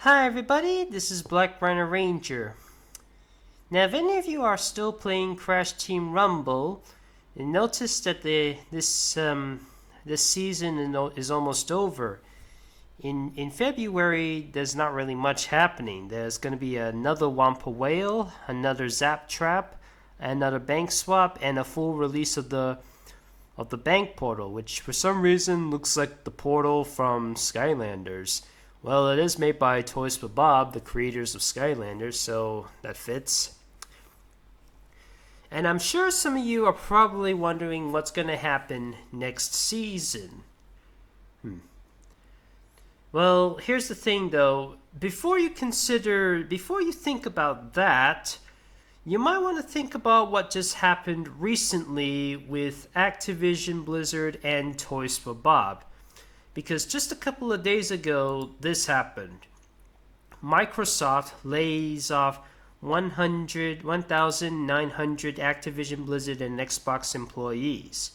Hi everybody, this is Black Runner Ranger. Now if any of you are still playing Crash Team Rumble, you notice that this season is almost over. In February, there's not really much happening. There's going to be another Wampa Whale, another Zap Trap, another Bank Swap, and a full release of the Bank Portal, which for some reason looks like the portal from Skylanders. Well, it is made by Toys for Bob, the creators of Skylanders, so that fits. And I'm sure some of you are probably wondering what's going to happen next season. Well, here's the thing though. Before you think about that, you might want to think about what just happened recently with Activision Blizzard and Toys for Bob. Because just a couple of days ago, this happened. Microsoft lays off 1,900 Activision Blizzard and Xbox employees.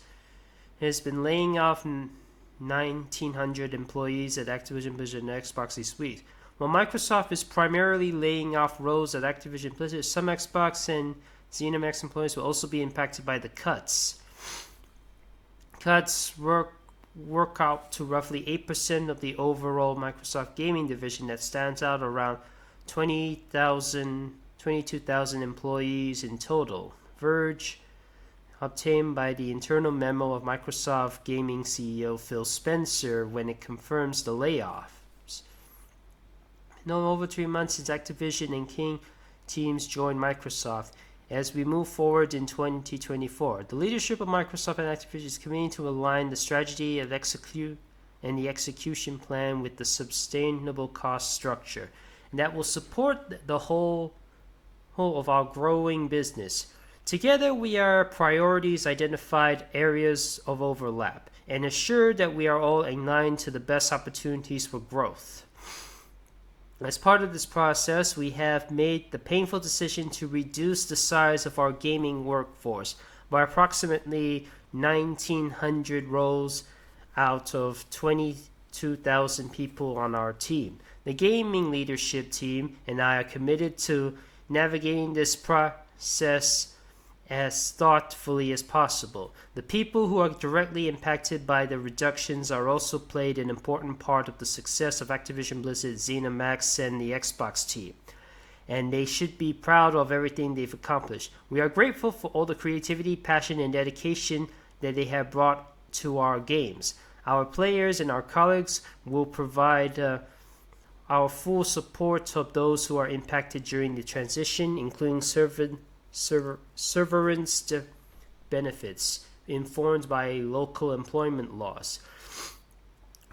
It has been laying off 1,900 employees at Activision Blizzard and Xbox this week. While Microsoft is primarily laying off roles at Activision Blizzard, some Xbox and ZeniMax employees will also be impacted by the cuts. Cuts work out to roughly 8% of the overall Microsoft gaming division that stands out around 22,000 employees in total. Verge, obtained by the internal memo of Microsoft Gaming CEO Phil Spencer when it confirms the layoffs. No over 3 months since Activision and King teams joined Microsoft. As we move forward in 2024, the leadership of Microsoft and Activision is committing to align the strategy of the execution plan with the sustainable cost structure, and that will support the whole of our growing business. Together, we are priorities identified areas of overlap and assure that we are all aligned to the best opportunities for growth. As part of this process, we have made the painful decision to reduce the size of our gaming workforce by approximately 1,900 roles out of 22,000 people on our team. The gaming leadership team and I are committed to navigating this process as thoughtfully as possible. The people who are directly impacted by the reductions are also played an important part of the success of Activision Blizzard, ZeniMax, and the Xbox team, and they should be proud of everything they've accomplished. We are grateful for all the creativity, passion, and dedication that they have brought to our games. Our players and our colleagues will provide our full support of those who are impacted during the transition, including severance benefits informed by local employment laws.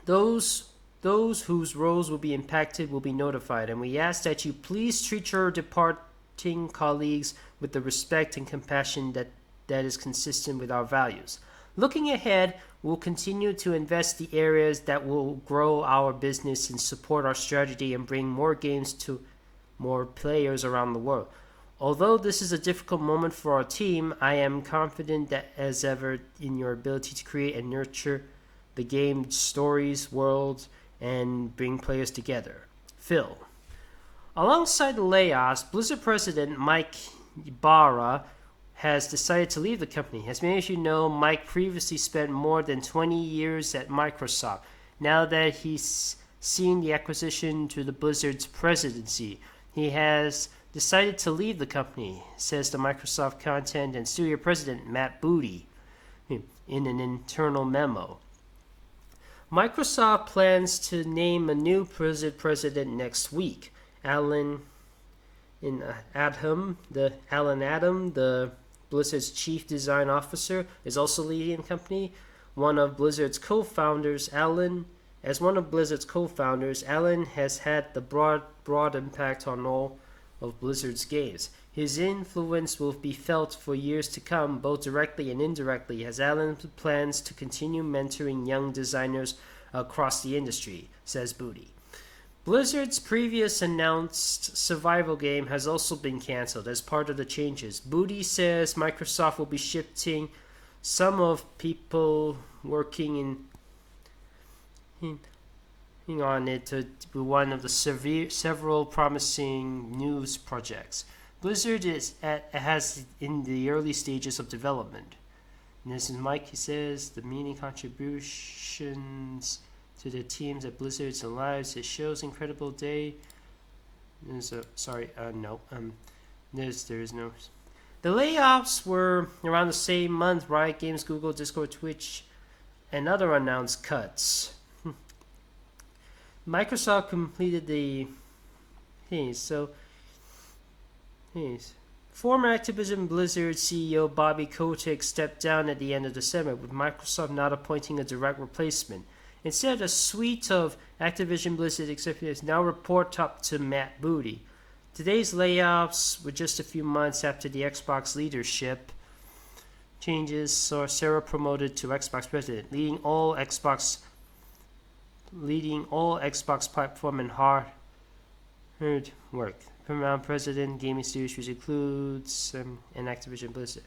Those whose roles will be impacted will be notified, and we ask that you please treat your departing colleagues with the respect and compassion that is consistent with our values. Looking ahead, we'll continue to invest the areas that will grow our business and support our strategy and bring more games to more players around the world. Although this is a difficult moment for our team, I am confident that as ever in your ability to create and nurture the game stories, worlds, and bring players together. Phil. Alongside the layoffs, Blizzard President Mike Ybarra has decided to leave the company. As many of you know, Mike previously spent more than 20 years at Microsoft. Now that he's seen the acquisition to the Blizzard's presidency, he has decided to leave the company, says the Microsoft content and studio president Matt Booty in an internal memo. Microsoft plans to name a new Blizzard president next week. Alan Adam, the Blizzard's chief design officer, is also leading the company. As one of Blizzard's co-founders, Alan has had the broad impact on all of Blizzard's games. His influence will be felt for years to come, both directly and indirectly, as Alan plans to continue mentoring young designers across the industry, says Booty. Blizzard's previous announced survival game has also been cancelled as part of the changes. Booty says Microsoft will be shifting some of people working in on it to be one of the several promising news projects. Blizzard has in the early stages of development. And this is Mike. He says the many contributions to the teams at Blizzard's lives. It shows incredible day. There is no. The layoffs were around the same month. Riot Games, Google, Discord, Twitch, and other announced cuts. Microsoft completed the. Former Activision Blizzard CEO Bobby Kotick stepped down at the end of December, with Microsoft not appointing a direct replacement. Instead, a suite of Activision Blizzard executives now report up to Matt Booty. Today's layoffs were just a few months after the Xbox leadership changes saw Sarah promoted to Xbox president, leading all Xbox platform and hard work. Paramount President Gaming Studios, which includes and Activision Blizzard,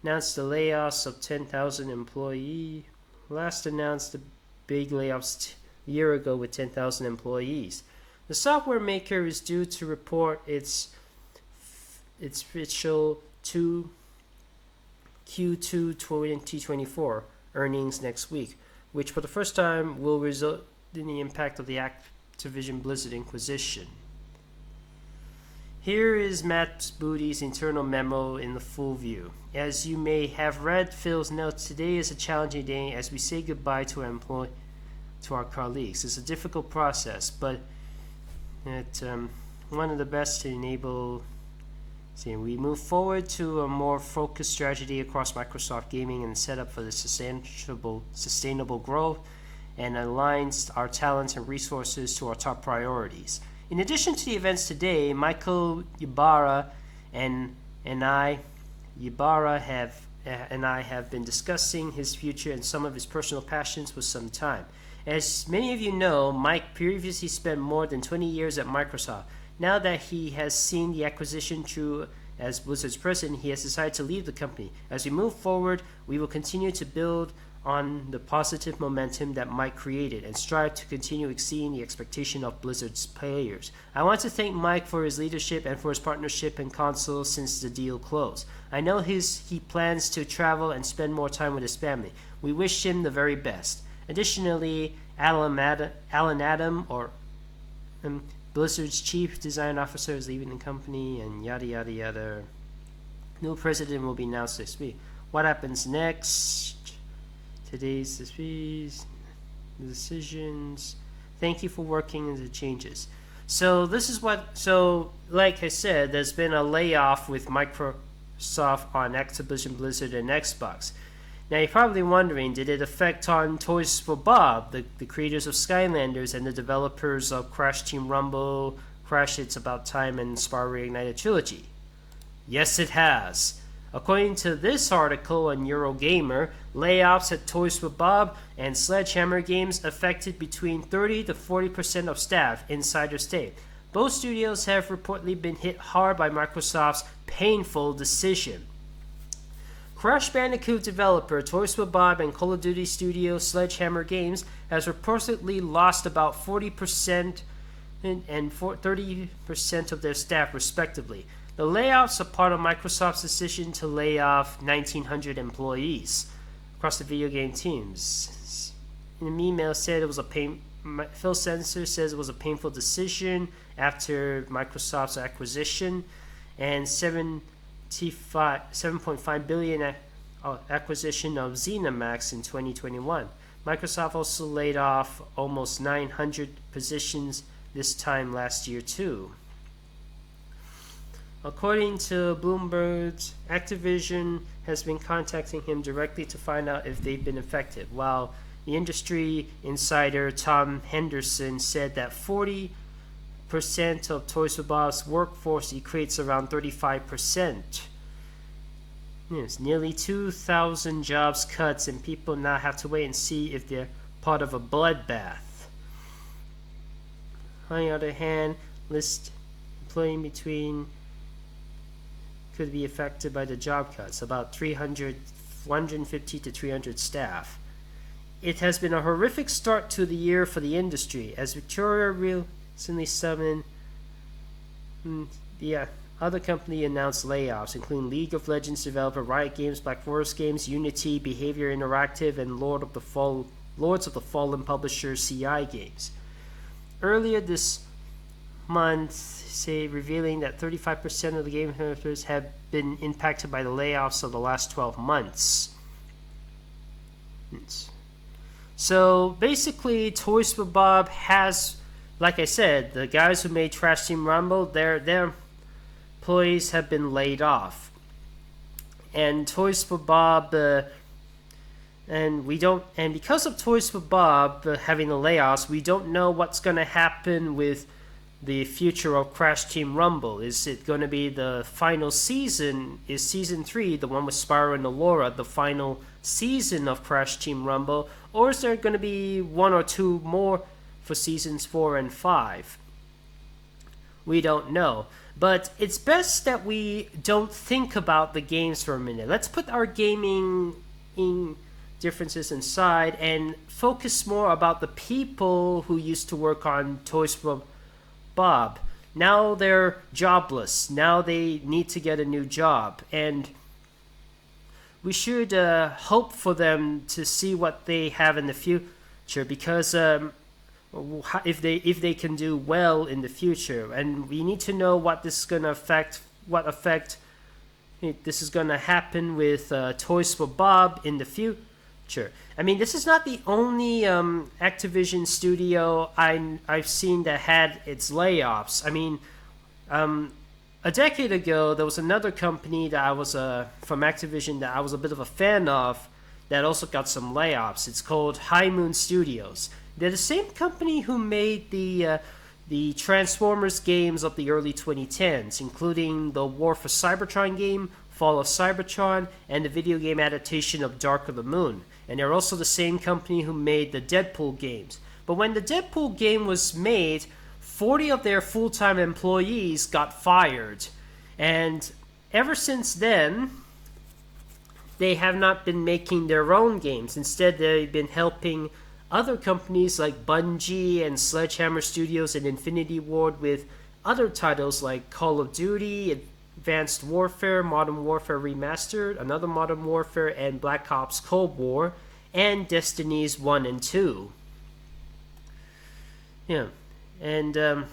announced the layoffs of 10,000 employees. Last announced the big layoffs a year ago with 10,000 employees. The software maker is due to report its official Q2 2024 earnings next week, which for the first time will result in the impact of the Activision Blizzard acquisition. Here is Matt Booty's internal memo in the full view. As you may have read Phil's notes, today is a challenging day as we say goodbye to our colleagues. It's a difficult process, but it's one of the best to enable. We move forward to a more focused strategy across Microsoft Gaming and set up for the sustainable growth and aligns our talents and resources to our top priorities. In addition to the events today, Michael Ybarra and I have been discussing his future and some of his personal passions for some time. As many of you know, Mike previously spent more than 20 years at Microsoft. Now that he has seen the acquisition through as Blizzard's president, he has decided to leave the company. As we move forward, we will continue to build on the positive momentum that Mike created and strive to continue exceeding the expectation of Blizzard's players. I want to thank Mike for his leadership and for his partnership in console since the deal closed. I know he plans to travel and spend more time with his family. We wish him the very best. Additionally, Alan Adam, Blizzard's chief design officer, is leaving the company, and yada yada yada. New president will be announced this week. What happens next? Today's decisions. Thank you for working on the changes. So like I said, there's been a layoff with Microsoft on Activision Blizzard and Xbox. Now you're probably wondering, did it affect on Toys for Bob, the creators of Skylanders and the developers of Crash Team Rumble, Crash It's About Time, and Spyro Reignited Trilogy? Yes, it has. According to this article on Eurogamer, layoffs at Toys for Bob and Sledgehammer Games affected between 30 to 40% of staff, insiders state. Both studios have reportedly been hit hard by Microsoft's painful decision. Crash Bandicoot developer Toys for Bob and Call of Duty studio Sledgehammer Games has reportedly lost about 40% and 30% of their staff, respectively. The layoffs are part of Microsoft's decision to lay off 1,900 employees across the video game teams. In an email, said it was Phil Spencer says it was a painful decision after Microsoft's acquisition and $7.5 billion acquisition of ZeniMax in 2021. Microsoft also laid off almost 900 positions this time last year too. According to Bloomberg, Activision has been contacting him directly to find out if they've been affected, while the industry insider Tom Henderson said that 40% of Toys for Bob's workforce equates around 35%. Yes, nearly 2,000 jobs cuts, and people now have to wait and see if they're part of a bloodbath. On the other hand, list employing between could be affected by the job cuts, about 150 to 300 staff. it has been a horrific start to the year for the industry, as Victoria recently summoned the other company announced layoffs, including League of Legends developer Riot Games, Black Forest Games, Unity, Behavior Interactive, and Lords of the Fallen publisher CI Games. Earlier this month, revealing that 35% of the game developers have been impacted by the layoffs of the last 12 months. So basically, Toys for Bob has, like I said, the guys who made Trash Team Rumble, their employees have been laid off. And Toys for Bob, and because of Toys for Bob having the layoffs, we don't know what's going to happen with the future of Crash Team Rumble. Is it going to be the final season? Is season 3, the one with Spyro and Allura, the final season of Crash Team Rumble? Or is there going to be 1 or 2 more for seasons 4 and 5? We don't know. But it's best that we don't think about the games for a minute. Let's put our gaming differences aside and focus more about the people who used to work on Toys for Bob. Now they're jobless. Now they need to get a new job. And we should hope for them to see what they have in the future, because if they can do well in the future, and we need to know what this is going to affect, what effect this is going to happen with Toys for Bob in the future. I mean, this is not the only Activision studio I've seen that had its layoffs. I mean, a decade ago, there was another company that I was from Activision that I was a bit of a fan of that also got some layoffs. It's called High Moon Studios. They're the same company who made the Transformers games of the early 2010s, including the War for Cybertron game, Fall of Cybertron, and the video game adaptation of Dark of the Moon. And they're also the same company who made the Deadpool games. But when the Deadpool game was made, 40 of their full-time employees got fired. And ever since then, they have not been making their own games. Instead, they've been helping other companies like Bungie and Sledgehammer Studios and Infinity Ward with other titles like Call of Duty, Advanced Warfare, Modern Warfare Remastered, another Modern Warfare, and Black Ops Cold War, and Destinies 1 and 2. Yeah, and,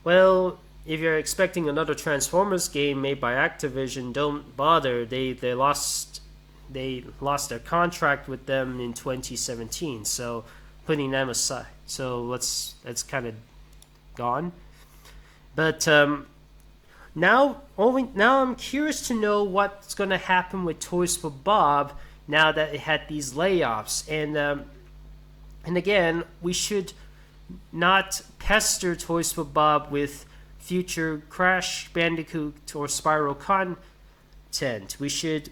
well, if you're expecting another Transformers game made by Activision, don't bother. They lost their contract with them in 2017, so putting them aside. So that's kind of gone. But now I'm curious to know what's going to happen with Toys for Bob now that it had these layoffs. And again, we should not pester Toys for Bob with future Crash Bandicoot or Spyro content. We should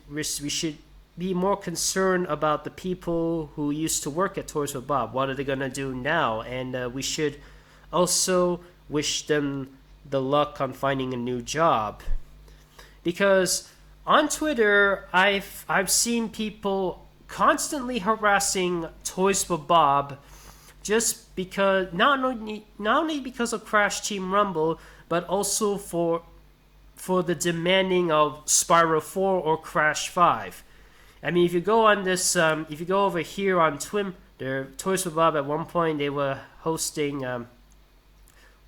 be more concerned about the people who used to work at Toys for Bob. What are they going to do now? And we should also wish them the luck on finding a new job. Because on Twitter, I've seen people constantly harassing Toys for Bob just because, not only because of Crash Team Rumble, but also for the demanding of Spyro 4 or Crash 5. I mean, if you go on this, if you go over here on Twitter, Toys for Bob at one point they were hosting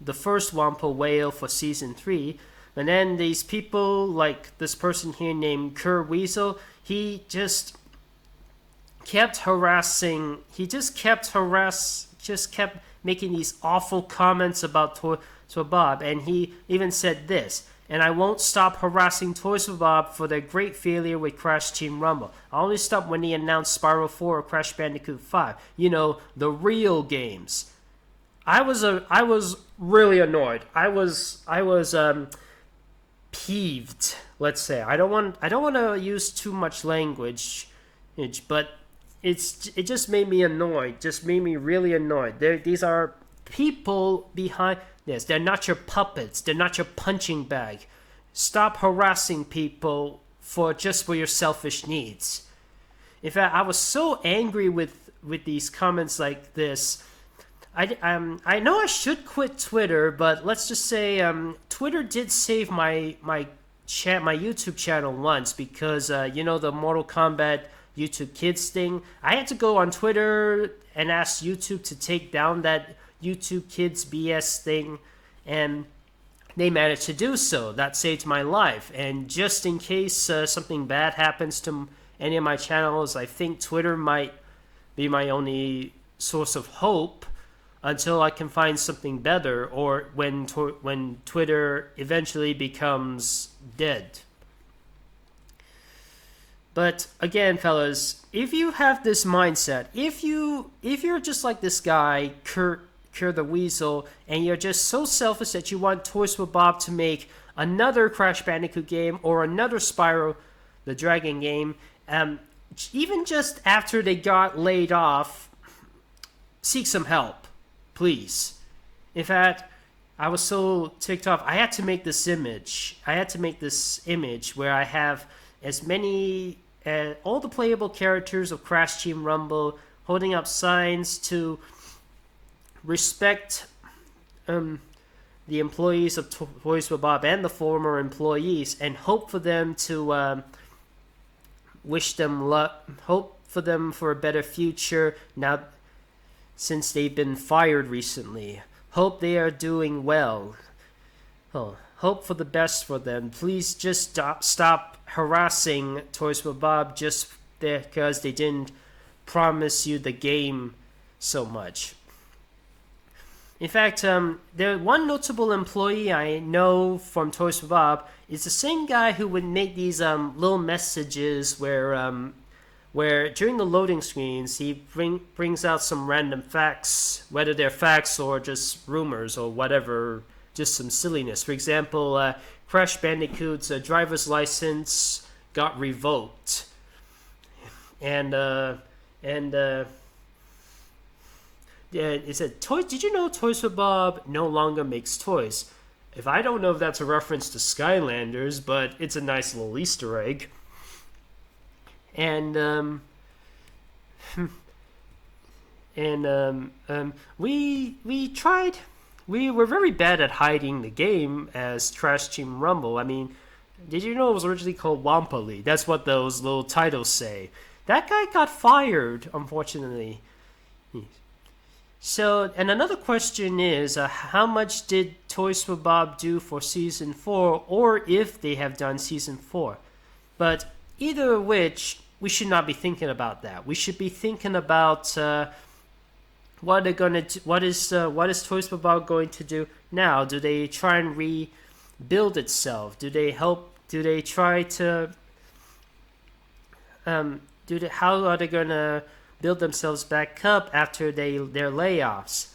the first Wampa Whale for season 3, and then these people like this person here named Kerr Weasel, he just kept making these awful comments about Toys for Bob, and he even said this: "And I won't stop harassing Toys for Bob for their great failure with Crash Team Rumble. I'll only stop when they announce Spyro 4 or Crash Bandicoot 5. You know, the real games." I was really annoyed. I was peeved. Let's say I don't want to use too much language, but it just made me annoyed. Just made me really annoyed. These are people behind this. They're not your puppets. They're not your punching bag. Stop harassing people for your selfish needs. In fact, I was so angry with these comments like this. I know I should quit Twitter, but let's just say Twitter did save my YouTube channel once because the Mortal Kombat YouTube Kids thing. I had to go on Twitter and ask YouTube to take down that YouTube Kids BS thing, and they managed to do so. That saved my life. And just in case something bad happens to any of my channels, I think Twitter might be my only source of hope until I can find something better, or when Twitter eventually becomes dead. But again, fellas, if you have this mindset, if you're just like this guy, Kurt the Weasel, and you're just so selfish that you want Toys for Bob to make another Crash Bandicoot game or another Spyro the Dragon game, even just after they got laid off, seek some help, please. In fact, I was so ticked off, I had to make this image. Where I have as many, all the playable characters of Crash Team Rumble holding up signs to respect the employees of Toys for Bob and the former employees, and hope for them to wish them luck, hope for them for a better future now since they've been fired recently. Hope they are doing well. Hope for the best for them. Please just stop harassing Toys for Bob just because they didn't promise you the game so much. In fact, there one notable employee I know from Toys for Bob is the same guy who would make these little messages where during the loading screens he brings out some random facts, whether they're facts or just rumors or whatever, just some silliness. For example, Crash Bandicoot's driver's license got revoked, and yeah, it said, did you know Toys for Bob no longer makes toys? If I don't know if that's a reference to Skylanders, but it's a nice little Easter egg. And we were very bad at hiding the game as Crash Team Rumble. I mean, did you know it was originally called Wampally? That's what those little titles say. That guy got fired, unfortunately. So, and another question is, how much did Toys for Bob do for Season 4, or if they have done Season 4? But either of which, we should not be thinking about that. We should be thinking about what they're gonna do, what is Toys for Bob going to do now? Do they try and rebuild itself? Do they help? Do they try to? How are they gonna build themselves back up after their layoffs?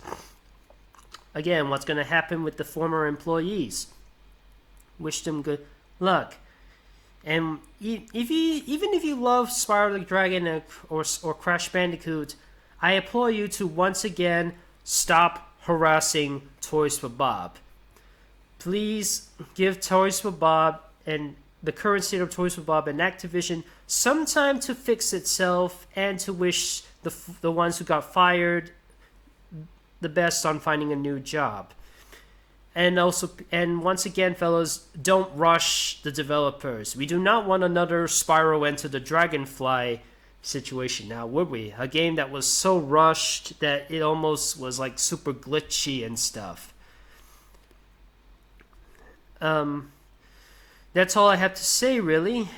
Again, what's going to happen with the former employees? Wish them good luck. And even if you love Spyro the Dragon or Crash Bandicoot, I implore you to once again stop harassing Toys for Bob. Please give Toys for Bob and the current state of Toys for Bob and Activision some time to fix itself, and to wish the ones who got fired the best on finding a new job. And once again, fellas, don't rush the developers. We do not want another Spyro Enter the Dragonfly situation now, would we? A game that was so rushed that it almost was like super glitchy and stuff. That's all I have to say, really.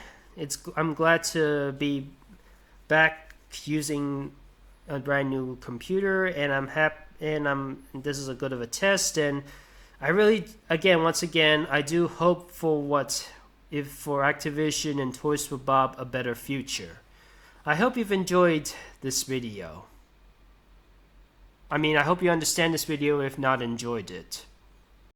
I'm glad to be back using a brand new computer, and I'm happy. And this is a good of a test, and I really, once again, I do hope for for Activision and Toys for Bob a better future. I hope you've enjoyed this video. I mean, I hope you understand this video if not enjoyed it.